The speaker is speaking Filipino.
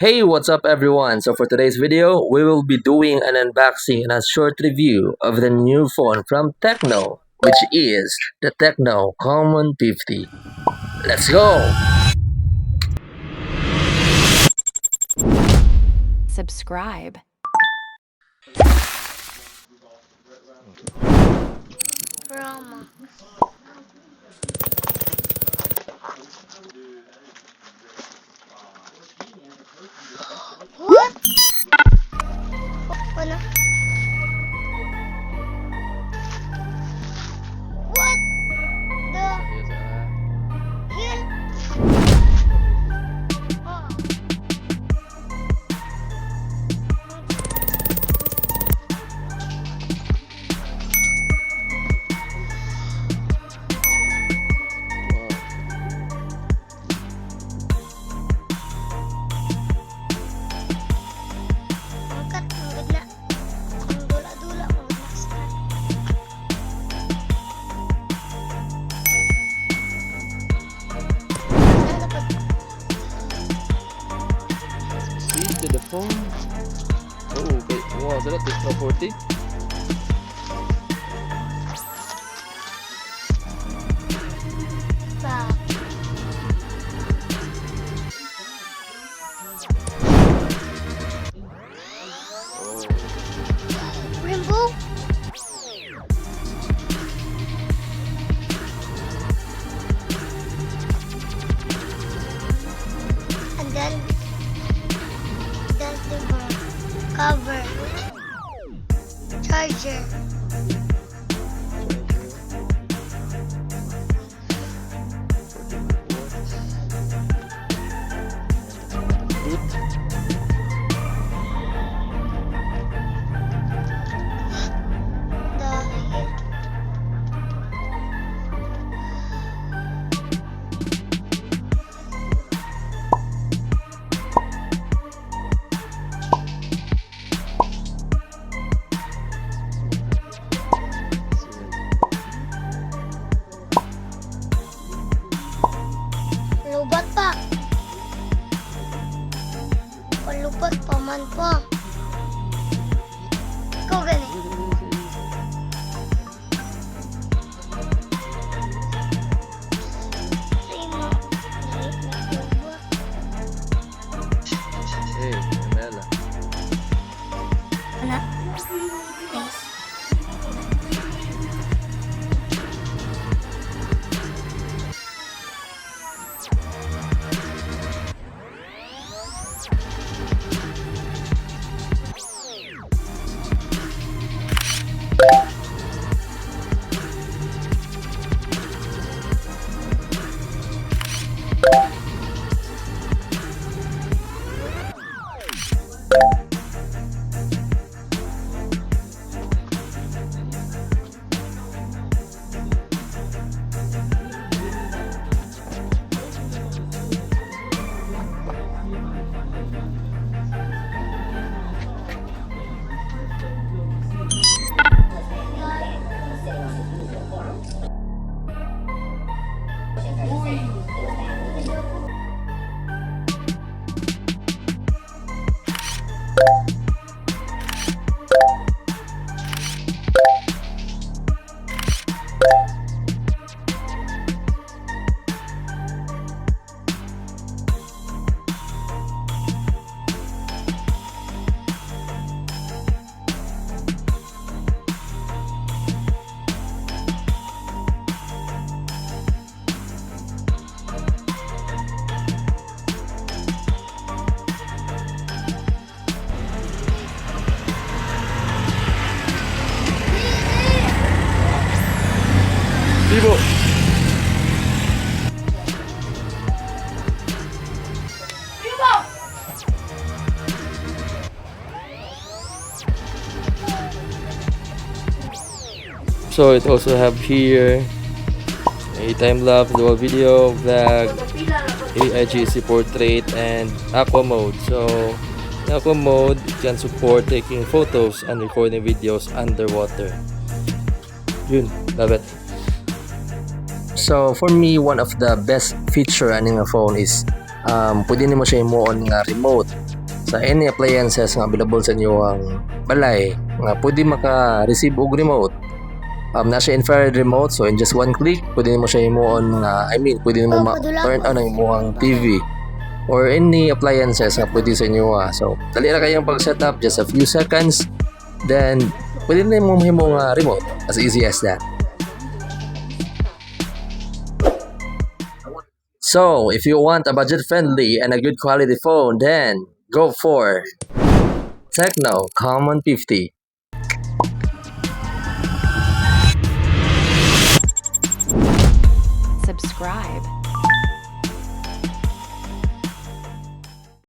Hey, what's up everyone? So for today's video, we will be doing an unboxing and a short review of the new phone from TECNO, which is the TECNO CAMON 50. Let's go! Subscribe. Rama. What? Ano? What the hell? Oh. Angkat, ang ganda. Ang dula-dula, ang ganda. Ang dapat. Speed to the phone. Oh, okay. Wow, so that is 40. Ba. Rainbow. And then that's the cover. Charger. The heck? Lubat pa. Palubat pa man pa. Ikaw gani. Sino? Lubat. Hey, Mela. Anak. Thanks. Vivo. So it also have here a time-lapse, dual video, vlog, AIGC portrait, and aqua mode. So in aqua mode can support taking photos and recording videos underwater. Yun, love it. So for me, one of the best feature in a phone is pwede nimo siya himuon nga remote sa any appliances nga available sa inyo ang balay nga pwede maka-receive og remote. Na siya infrared remote, so in just one click pwede nimo siya himuon nga pwede nimo turn on ang imong TV or any appliances nga pwede sa inyo. So dali ra kayang pag-setup, just a few seconds, then pwede na mo mahimo nga remote, as easy as that. So if you want a budget-friendly and a good quality phone, then go for TECNO CAMON 50. Subscribe.